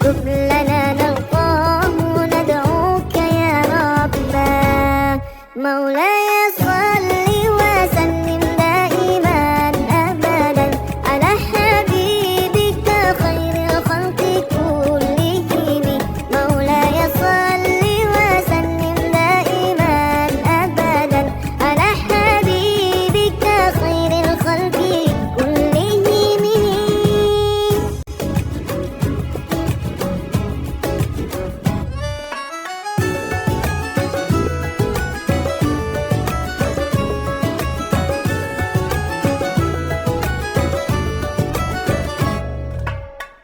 فاكتب لنا نلقاه ندعوك يا ربنا. مولاي صل وسلم دائما أبدا على حبيبك خير الخلق كلهم. مولاي صل وسلم دائما أبدا على حبيبك خير الخلق كلهم.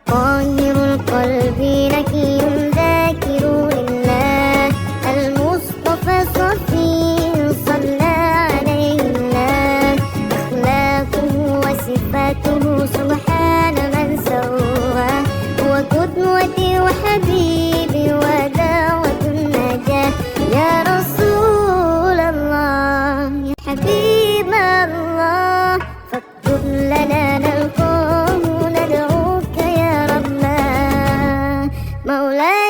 طاهر القلب نكي ذاكر لله، المصطفى صفي صلى عليه الله. أخلاقه وصفاته سبحان من سواه، هو قدوتي وحبيبي ودعوة النجاة. يا رسول الله يا حبيب الله، فاكتب لنا نلقاه ندعوك يا ربنا. مولاي